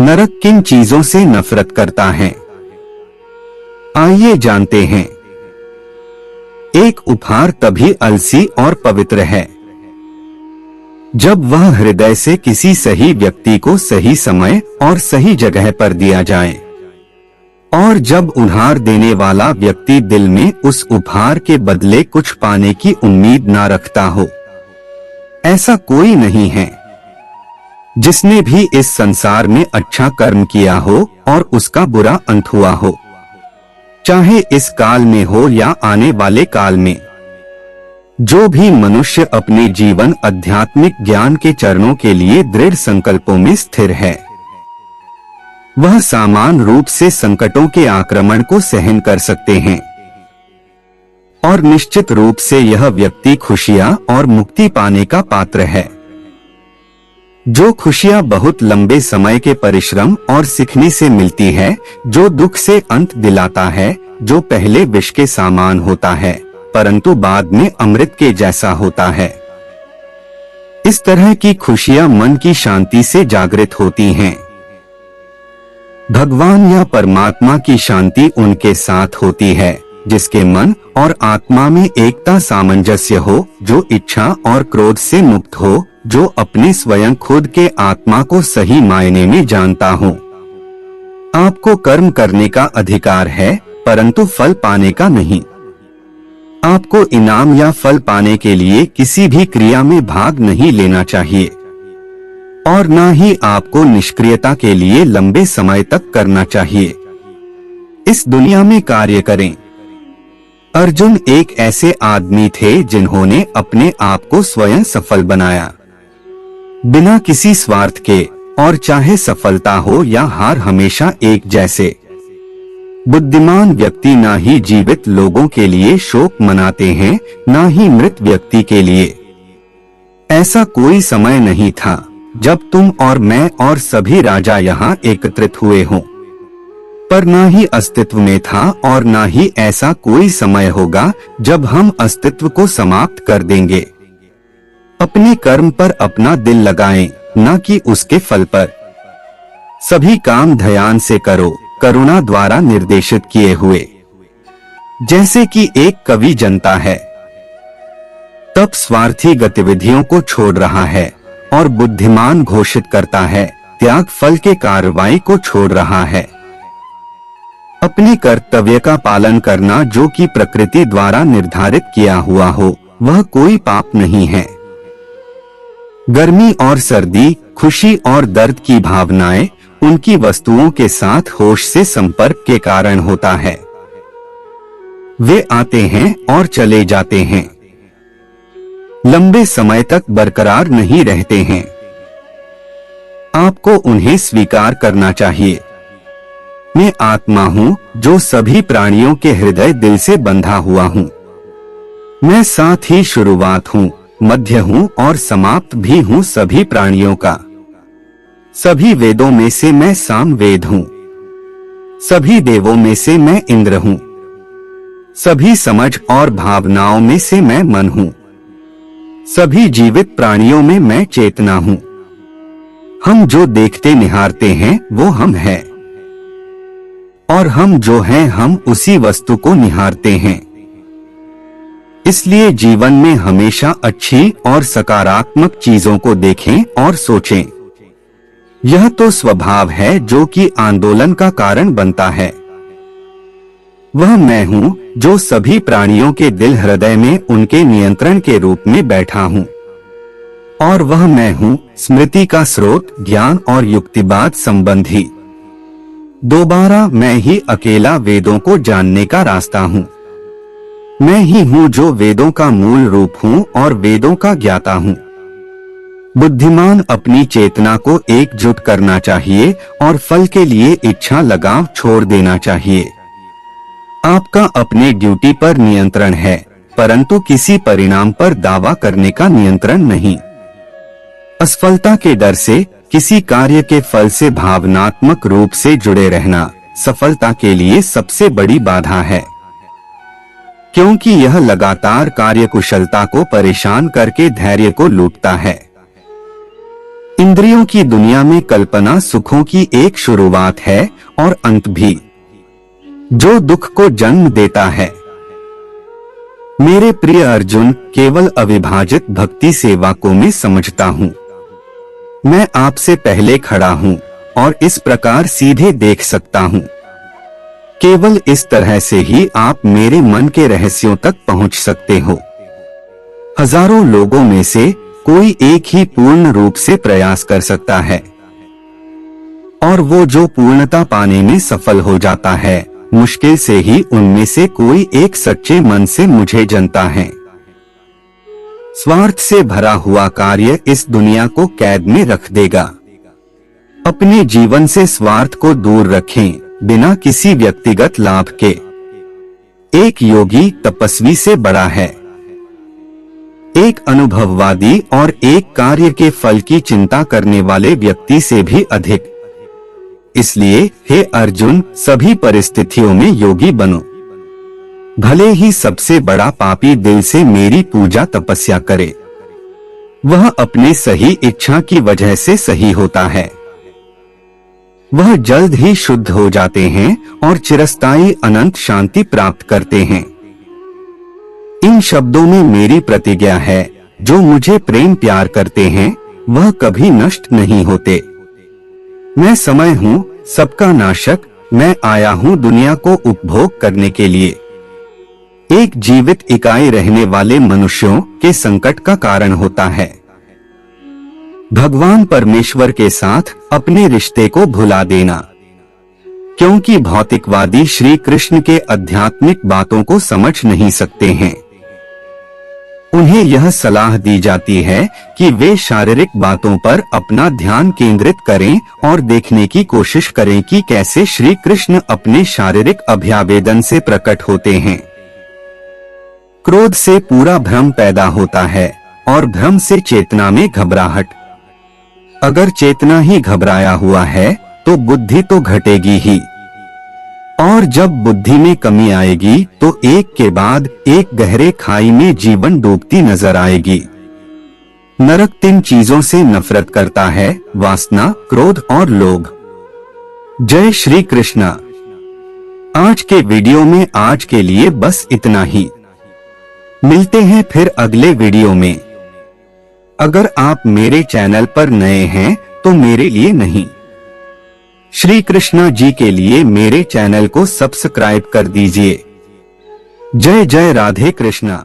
नरक किन चीजों से नफरत करता है? आइए जानते हैं। एक उपहार तभी अलसी और पवित्र है जब वह हृदय से किसी सही व्यक्ति को सही समय और सही जगह पर दिया जाए, और जब उधार देने वाला व्यक्ति दिल में उस उपहार के बदले कुछ पाने की उम्मीद ना रखता हो। ऐसा कोई नहीं है जिसने भी इस संसार में अच्छा कर्म किया हो और उसका बुरा अंत हुआ हो, चाहे इस काल में हो या आने वाले काल में। जो भी मनुष्य अपने जीवन आध्यात्मिक ज्ञान के चरणों के लिए दृढ़ संकल्पों में स्थिर है, वह समान रूप से संकटों के आक्रमण को सहन कर सकते हैं, और निश्चित रूप से यह व्यक्ति खुशियां और मुक्ति पाने का पात्र है। जो खुशियां बहुत लंबे समय के परिश्रम और सीखने से मिलती है, जो दुख से अंत दिलाता है, जो पहले विष के समान होता है परंतु बाद में अमृत के जैसा होता है। इस तरह की खुशियां मन की शांति से जागृत होती हैं। भगवान या परमात्मा की शांति उनके साथ होती है जिसके मन और आत्मा में एकता सामंजस्य हो, जो इच्छा और क्रोध से मुक्त हो, जो अपने स्वयं खुद के आत्मा को सही मायने में जानता हो। आपको कर्म करने का अधिकार है परंतु फल पाने का नहीं। आपको इनाम या फल पाने के लिए किसी भी क्रिया में भाग नहीं लेना चाहिए, और न ही आपको निष्क्रियता के लिए लंबे समय तक करना चाहिए। इस दुनिया में कार्य करें। अर्जुन एक ऐसे आदमी थे जिन्होंने अपने आप को स्वयं सफल बनाया, बिना किसी स्वार्थ के, और चाहे सफलता हो या हार हमेशा एक जैसे। बुद्धिमान व्यक्ति ना ही जीवित लोगों के लिए शोक मनाते हैं, ना ही मृत व्यक्ति के लिए। ऐसा कोई समय नहीं था जब तुम और मैं और सभी राजा यहाँ एकत्रित हुए हों, पर ना ही अस्तित्व में था और ना ही ऐसा कोई समय होगा जब हम अस्तित्व को समाप्त कर देंगे। अपने कर्म पर अपना दिल लगाएं, न कि उसके फल पर। सभी काम ध्यान से करो, करुणा द्वारा निर्देशित किए हुए। जैसे कि एक कवि जनता है, तब स्वार्थी गतिविधियों को छोड़ रहा है, और बुद्धिमान घोषित करता है, त्याग फल के कार्रवाई को छोड़ रहा है। अपने कर्तव्य का पालन करना जो कि प्रकृति द्वारा निर्धारित किया हुआ हो, वह कोई पाप नहीं है। गर्मी और सर्दी, खुशी और दर्द की भावनाएं उनकी वस्तुओं के साथ होश से संपर्क के कारण होता है। वे आते हैं और चले जाते हैं, लंबे समय तक बरकरार नहीं रहते हैं। आपको उन्हें स्वीकार करना चाहिए। मैं आत्मा हूँ जो सभी प्राणियों के हृदय दिल से बंधा हुआ हूँ। मैं साथ ही शुरुआत हूँ, मध्य हूँ और समाप्त भी हूँ सभी प्राणियों का। सभी वेदों में से मैं साम वेद हूँ। सभी देवों में से मैं इंद्र हूँ। सभी समझ और भावनाओं में से मैं मन हूँ। सभी जीवित प्राणियों में मैं चेतना हूँ। हम जो देखते निहारते हैं वो हम हैं, और हम जो हैं हम उसी वस्तु को निहारते हैं। इसलिए जीवन में हमेशा अच्छी और सकारात्मक चीजों को देखें और सोचें। यह तो स्वभाव है जो कि आंदोलन का कारण बनता है। वह मैं हूँ जो सभी प्राणियों के दिल हृदय में उनके नियंत्रण के रूप में बैठा हूँ, और वह मैं हूँ स्मृति का स्रोत, ज्ञान और युक्तिवाद संबंधी। दोबारा मैं ही अकेला वेदों को जानने का रास्ता हूँ। मैं ही हूँ जो वेदों का मूल रूप हूँ और वेदों का ज्ञाता हूँ। बुद्धिमान अपनी चेतना को एकजुट करना चाहिए और फल के लिए इच्छा लगाव छोड़ देना चाहिए। आपका अपने ड्यूटी पर नियंत्रण है, परंतु किसी परिणाम पर दावा करने का नियंत्रण नहीं। असफलता के डर से, किसी कार्य के फल से भावनात्मक रूप से जुड़े रहना सफलता के लिए सबसे बड़ी बाधा है, क्योंकि यह लगातार कार्यकुशलता को परेशान करके धैर्य को लूटता है। इंद्रियों की दुनिया में कल्पना सुखों की एक शुरुआत है और अंत भी, जो दुख को जन्म देता है। मेरे प्रिय अर्जुन, केवल अविभाजित भक्ति सेवा को मैं समझता हूँ। मैं आपसे पहले खड़ा हूँ और इस प्रकार सीधे देख सकता हूँ। केवल इस तरह से ही आप मेरे मन के रहस्यों तक पहुँच सकते हो। हजारों लोगों में से कोई एक ही पूर्ण रूप से प्रयास कर सकता है, और वो जो पूर्णता पाने में सफल हो जाता है, मुश्किल से ही उनमें से कोई एक सच्चे मन से मुझे जानता है। स्वार्थ से भरा हुआ कार्य इस दुनिया को कैद में रख देगा। अपने जीवन से स्वार्थ को दूर रखें, बिना किसी व्यक्तिगत लाभ के। एक योगी तपस्वी से बड़ा है, एक अनुभववादी और एक कार्य के फल की चिंता करने वाले व्यक्ति से भी अधिक। इसलिए हे अर्जुन, सभी परिस्थितियों में योगी बनो। भले ही सबसे बड़ा पापी दिल से मेरी पूजा तपस्या करे, वह अपने सही इच्छा की वजह से सही होता है। वह जल्द ही शुद्ध हो जाते हैं और चिरस्थायी अनंत शांति प्राप्त करते हैं। इन शब्दों में मेरी प्रतिज्ञा है, जो मुझे प्रेम प्यार करते हैं वह कभी नष्ट नहीं होते। मैं समय हूँ, सबका नाशक। मैं आया हूँ दुनिया को उपभोग करने के लिए। एक जीवित इकाई रहने वाले मनुष्यों के संकट का कारण होता है। भगवान परमेश्वर के साथ अपने रिश्ते को भुला देना, क्योंकि भौतिकवादी श्री कृष्ण के आध्यात्मिक बातों को समझ नहीं सकते हैं। उन्हें यह सलाह दी जाती है कि वे शारीरिक बातों पर अपना ध्यान केंद्रित करें और देखने की कोशिश करें कि कैसे श्री कृष्ण अपने शारीरिक अभ्यावेदन से प्रकट होते हैं। क्रोध से पूरा भ्रम पैदा होता है और भ्रम से चेतना में घबराहट। अगर चेतना ही घबराया हुआ है तो बुद्धि तो घटेगी ही, और जब बुद्धि में कमी आएगी तो एक के बाद एक गहरे खाई में जीवन डूबती नजर आएगी। नरक 3 चीजों से नफरत करता है, वासना, क्रोध और लोभ। जय श्री कृष्णा। आज के वीडियो में आज के लिए बस इतना ही। मिलते हैं फिर अगले वीडियो में। अगर आप मेरे चैनल पर नए हैं तो मेरे लिए नहीं, श्री कृष्णा जी के लिए मेरे चैनल को सब्सक्राइब कर दीजिए। जय जय राधे कृष्णा।